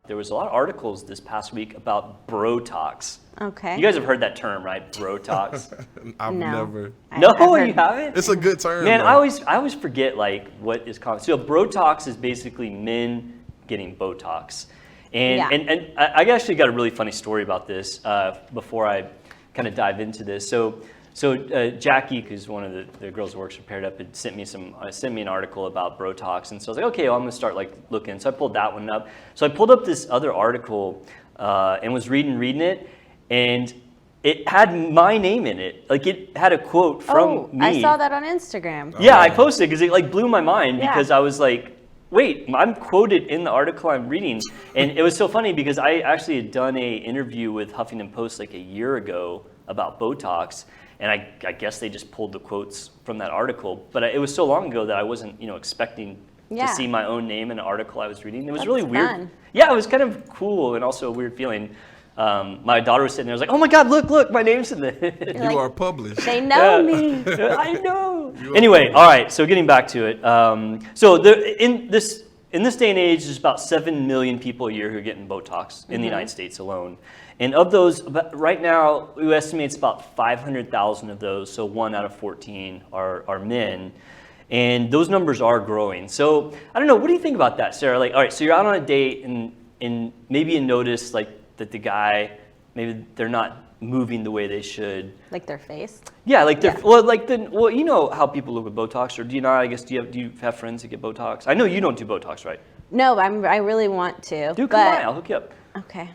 There was a lot of articles this past week about BROTOX. Okay. You guys have heard that term, right? BROTOX. I've never. No, you haven't? It's a good term. Man, though. I always forget like what is common. So BROTOX is basically men getting Botox. And I actually got a really funny story about this before I kind of dive into this. So Jackie, who's one of the girls who works for Paired Up, had sent me an article about BROTOX, and so I was like, okay, well, I'm gonna start like looking. So I pulled that one up. So I pulled up this other article and was reading it, and it had my name in it. Like it had a quote from me. I saw that on Instagram. Yeah, I posted because it like blew my mind because I was like, wait, I'm quoted in the article I'm reading. And it was so funny because I actually had done a interview with Huffington Post like a year ago about Botox. And I guess they just pulled the quotes from that article. But it was so long ago that I wasn't, expecting to see my own name in an article I was reading. It was really weird. Fun. Yeah, it was kind of cool and also a weird feeling. My daughter was sitting there. I was like, "Oh my God, look, my name's in there." You are published. They know me. I know. Anyway, all right. So getting back to it. In this day and age, there's about 7 million people a year who are getting Botox in the United States alone. And of those, right now, we estimate it's about 500,000 of those. So 1 out of 14 are men. And those numbers are growing. So I don't know. What do you think about that, Sarah? Like, all right, so you're out on a date and maybe you notice like that the guy, maybe they're not moving the way they should. Like their face? Yeah, like well, you know how people look with Botox, or do you not? I guess do you have friends that get Botox? I know you don't do Botox, right? No, I really want to. Dude, come by, I'll hook you up. Okay.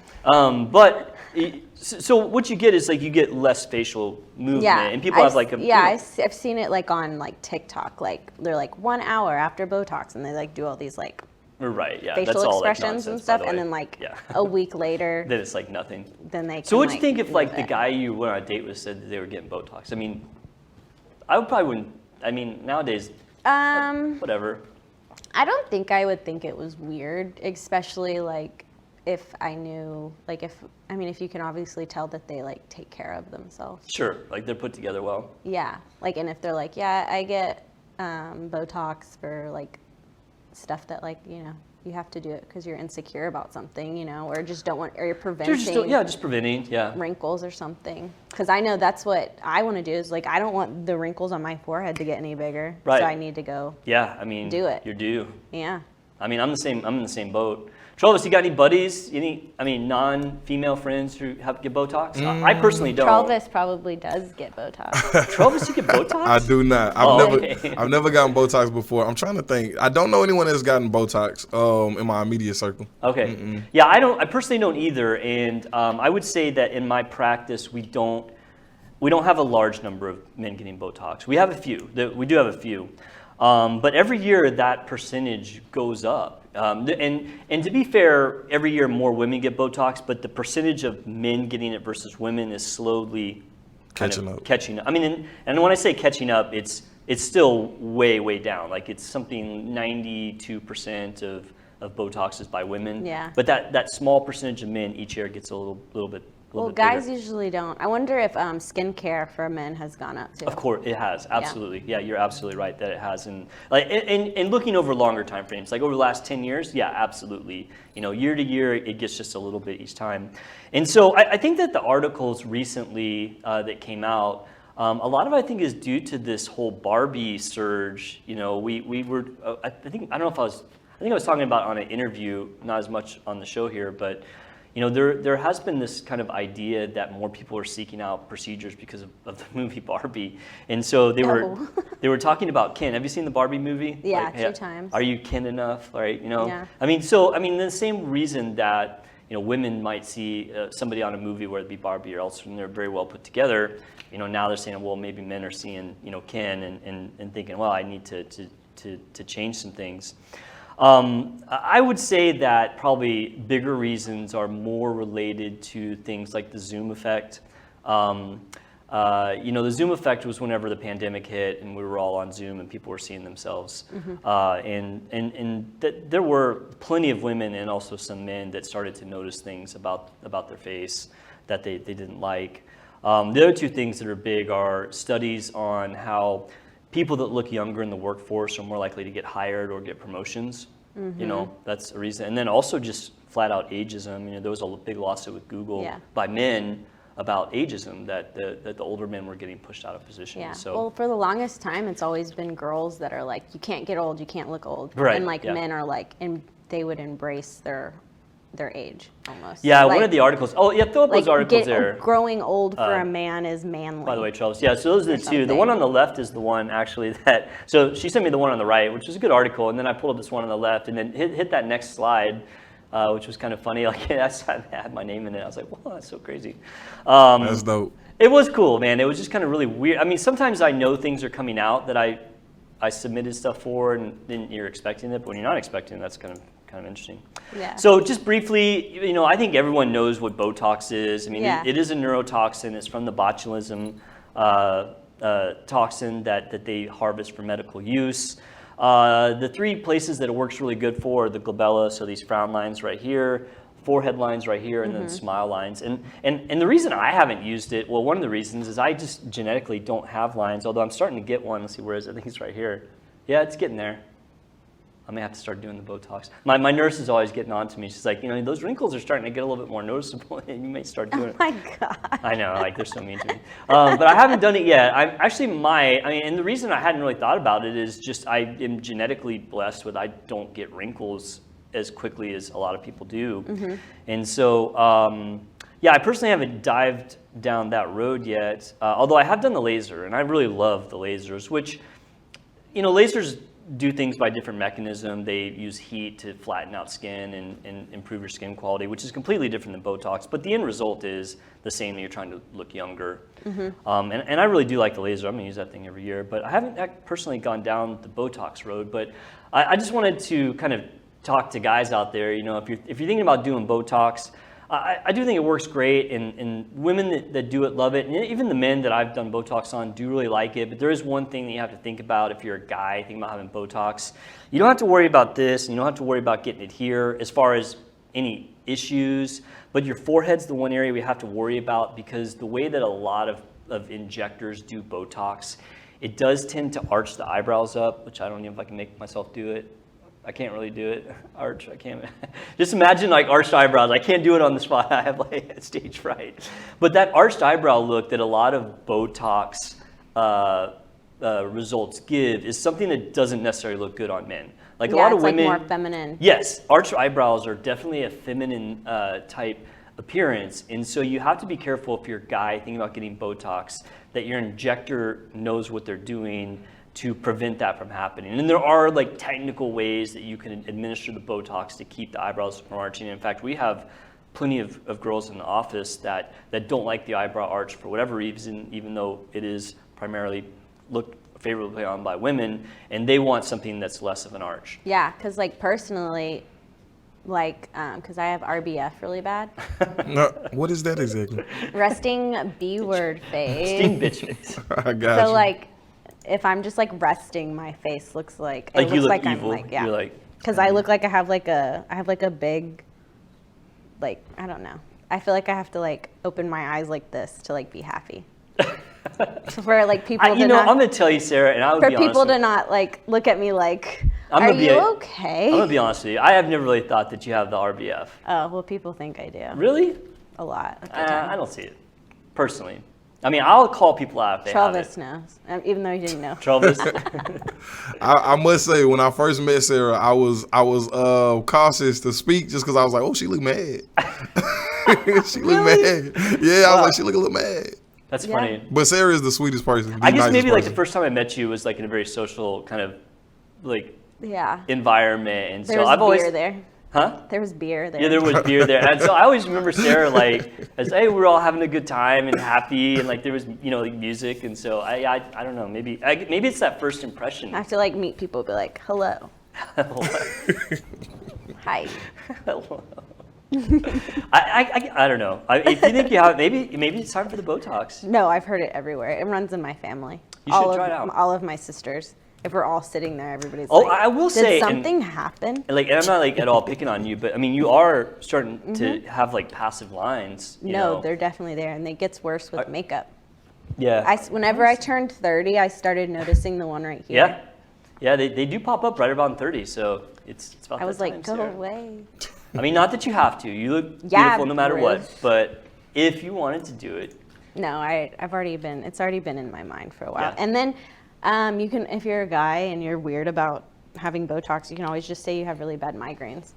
So what you get is like you get less facial movement, and people have like a I've seen it like on like TikTok, like they're like 1 hour after Botox, and they like do all these like right, yeah, facial that's all expressions like and stuff, and then like a week later, then it's like nothing. Then they. So what do you think if like the guy you went on a date with said that they were getting Botox? I mean, I probably wouldn't. I mean, nowadays, whatever. I don't think I would think it was weird, especially like if I knew, like if you can obviously tell that they like take care of themselves. Sure, like they're put together well. Yeah, like, and if they're like, yeah, I get Botox for like stuff that like, you have to do it because you're insecure about something, or just don't want, or you're preventing. Just preventing, wrinkles or something. Because I know that's what I want to do is like, I don't want the wrinkles on my forehead to get any bigger. Right. So I need to go. Yeah, I mean, do it. You're due. Yeah. I mean, I'm in the same boat. Travis, you got any buddies? Non-female friends who get Botox? I personally don't. Travis probably does get Botox. Travis, you get Botox? I do not. I've never gotten Botox before. I'm trying to think. I don't know anyone that's gotten Botox in my immediate circle. Okay. Mm-mm. Yeah, I personally don't either, and I would say that in my practice we don't have a large number of men getting Botox. We have a few. We do have a few. But every year that percentage goes up. And to be fair, every year more women get Botox, but the percentage of men getting it versus women is slowly catching up. I mean, and when I say catching up, it's still way, way down. Like it's something 92% of Botox is by women. Yeah. But that small percentage of men each year gets a little bit. Well, guys usually don't. I wonder if skincare for men has gone up too. Of course, it has. Absolutely. Yeah, you're absolutely right that it has. And looking over longer time frames, like over the last 10 years, yeah, absolutely. Year to year, it gets just a little bit each time. And so I think that the articles recently that came out, a lot of it, I think, is due to this whole Barbie surge. We were, I think I was talking about on an interview, not as much on the show here, but there has been this kind of idea that more people are seeking out procedures because of the movie Barbie, and so they were talking about Ken. Have you seen the Barbie movie? Yeah, 2 times. Are you Ken enough? Right? Yeah. I mean, the same reason that women might see somebody on a movie, whether it be Barbie or else, and they're very well put together. Now they're saying, well, maybe men are seeing Ken and thinking, well, I need to change some things. I would say that probably bigger reasons are more related to things like the Zoom effect. The Zoom effect was whenever the pandemic hit and we were all on Zoom and people were seeing themselves. And there were plenty of women and also some men that started to notice things about their face that they didn't like. The other 2 things that are big are studies on how people that look younger in the workforce are more likely to get hired or get promotions. You know, that's a reason. And then also just flat out ageism. You know, there was a big lawsuit with Google by men about ageism, that the older men were getting pushed out of positions. Yeah. So, well, for the longest time, it's always been girls that are like, you can't get old, you can't look old. Right, And like yeah. men are like, and they would embrace their age almost. yeah, like, one of the articles. Oh, yeah, throw up those articles there. Growing old for a man is manly. By the way, Charles. Yeah, so those are the two. The something. one on the left is the one actually that. So she sent me the one on the right, which was a good article, and then I pulled up this one on the left, and then hit that next slide. Which was kind of funny. Like, I had my name in it. I was like, "Wow, that's so crazy." That's dope. It was cool, man. It was just kind of really weird. I mean, sometimes I know things are coming out that I submitted stuff for, and then you're expecting it, but when you're not expecting it, that's kind of interesting. Yeah. So just briefly, you know, I think everyone knows what Botox is. I mean, it is a neurotoxin. It's from the botulism toxin that they harvest for medical use. The three places that it works really good for are the glabella, so these frown lines right here, forehead lines right here, and then smile lines. And the reason I haven't used it, well, one of the reasons is I just genetically don't have lines, although I'm starting to get one. Let's see, where is it? I think it's right here. Yeah, it's getting there. I may have to start doing the Botox. My nurse is always getting on to me. She's like, you know, those wrinkles are starting to get a little bit more noticeable, and you may start doing it. Oh my God. I know, like they're so mean to me. But I haven't done it yet. And the reason I hadn't really thought about it is just I am genetically blessed with I don't get wrinkles as quickly as a lot of people do. And so, I personally haven't dived down that road yet, although I have done the laser, and I really love the lasers, which, you know, lasers do things by different mechanism. They use heat to flatten out skin and improve your skin quality, which is completely different than Botox. But the end result is the same, that you're trying to look younger. And I really do like the laser. I'm going to use that thing every year. But I haven't personally gone down the Botox road. But I just wanted to kind of talk to guys out there. You know, if you're thinking about doing Botox, I do think it works great, and women that do it love it, and even the men that I've done Botox on do really like it. But there is one thing that you have to think about if you're a guy thinking about having Botox. You don't have to worry about this, and you don't have to worry about getting it here as far as any issues, but your forehead's the one area we have to worry about, because the way that a lot of injectors do Botox, it does tend to arch the eyebrows up, which I don't know if I can make myself do it. I can't really do it. Arch, I can't. Just imagine like arched eyebrows. I can't do it on the spot. I have like stage fright. But that arched eyebrow look that a lot of Botox results give is something that doesn't necessarily look good on men. Like a lot of women. Like more feminine. Yes, arched eyebrows are definitely a feminine type appearance, and so you have to be careful if you're a guy thinking about getting Botox that your injector knows what they're doing to prevent that from happening. And there are like technical ways that you can administer the Botox to keep the eyebrows from arching. In fact, we have plenty of girls in the office that don't like the eyebrow arch for whatever reason, even though it is primarily looked favorably on by women, and they want something that's less of an arch. Yeah, because like personally, like, because I have RBF really bad. No, what is that exactly? Resting B-word face. Sting bitch face. I got you. So like, if I'm just like resting, my face looks like it Like you looks look like evil. I'm like, yeah. You're like, Because I look like I have like a big, like, I don't know. I feel like I have to like open my eyes like this to like be happy. For like people I'm gonna tell you, Sarah, and I would for be honest people with to not like look at me like, I'm are gonna be you a- okay? I'm gonna be honest with you. I have never really thought that you have the RBF. Oh, well, people think I do. Really? A lot of the time. I don't see it, personally. I mean, I'll call people out if they have Travis it. knows, even though he didn't know. Travis? I must say, when I first met Sarah, I was cautious to speak just because I was like, oh, she look mad. She look mad. Yeah, I was like, she look a little mad. That's Yeah. funny. But Sarah is the sweetest person. I guess nicest maybe like the person. first time I met you was like in a very social kind of like Yeah. environment, and There so was I've always beer there. Huh? There was beer there. Yeah, there was beer there, and so I always remember Sarah like as hey, we were all having a good time and happy, and like there was like music, and so I don't know, maybe it's that first impression. I have to like meet people, be like, hello, hi. Hello. I don't know. If you think you have, maybe it's time for the Botox. No, I've heard it everywhere. It runs in my family. You should try it out. All of my sisters. If we're all sitting there, everybody's Oh, like, I will say, did something happen? And I'm not like at all picking on you, but I mean, you are starting to have like passive lines. You No, know? they're definitely there, and it gets worse with makeup. Yeah. Whenever I turned 30, I started noticing the one right here. Yeah, they do pop up right around 30. So it's about I that was time, like, go Sarah. away. I mean, not that you have to. You look Yeah, beautiful no matter what. Ruth. But if you wanted to do it, No, I've already been. It's already been in my mind for a while. Yeah. And then you can, if you're a guy and you're weird about having Botox, you can always just say you have really bad migraines.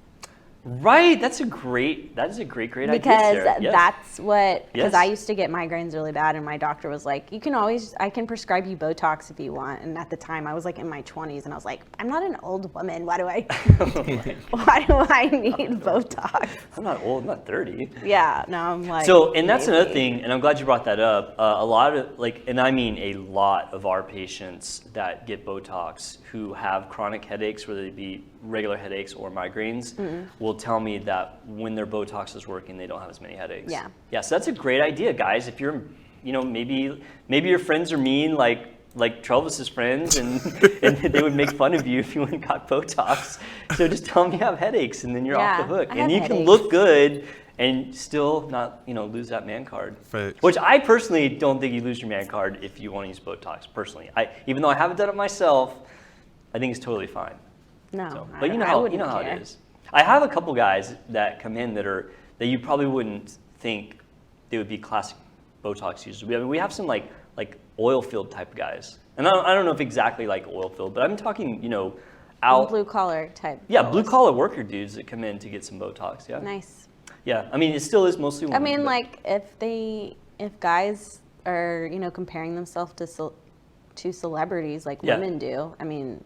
right? That is a great idea, Because Sarah. Yes. that's what, because Yes. I used to get migraines really bad, and my doctor was like, I can prescribe you Botox if you want. And at the time, I was like in my 20s, and I was like, I'm not an old woman. Why do I need Botox? I'm not old. I'm not 30. Yeah, no, I'm like. So, and that's another maybe. thing, and I'm glad you brought that up. A lot of, like, and I mean a lot of our patients that get Botox who have chronic headaches, whether they be regular headaches or migraines, will tell me that when their Botox is working, they don't have as many headaches. Yeah. Yeah, so that's a great idea, guys. If you're, maybe your friends are mean, like Travis's friends, and they would make fun of you if you went and got Botox. So just tell them you have headaches, and then you're off the Yeah, hook. I And have you can headaches. look good and still not, lose that man card. Facts. Which I personally don't think you lose your man card if you want to use Botox. Personally, even though I haven't done it myself, I think it's totally fine. No, So, I but you don't- know I how wouldn't how care. it is. I have a couple guys that come in that you probably wouldn't think they would be classic Botox users. We have some like oil filled type guys, and I don't know if exactly like oil filled, but I'm talking out Blue collar type. yeah girls. blue collar worker dudes that come in to get some Botox. Yeah, Nice. yeah. I mean, it still is mostly I women. mean, but- like if guys are comparing themselves to celebrities like Yeah. women do. I mean,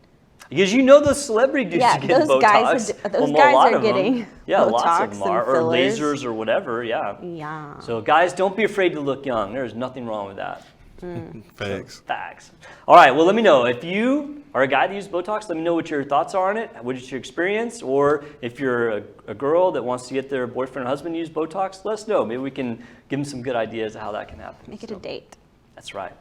because those celebrity dudes Yeah, who get those Botox. guys are- those a guys lot are of them. getting Yeah, lots of Botox them are, and or fillers. lasers or whatever. Yeah. yeah. So guys, don't be afraid to look young. There's nothing wrong with that. Facts. Facts. All right, well, let me know. If you are a guy that uses Botox, let me know what your thoughts are on it, what is your experience, or if you're a girl that wants to get their boyfriend or husband to use Botox, let us know. Maybe we can give them some good ideas of how that can happen. Make it a date. That's right.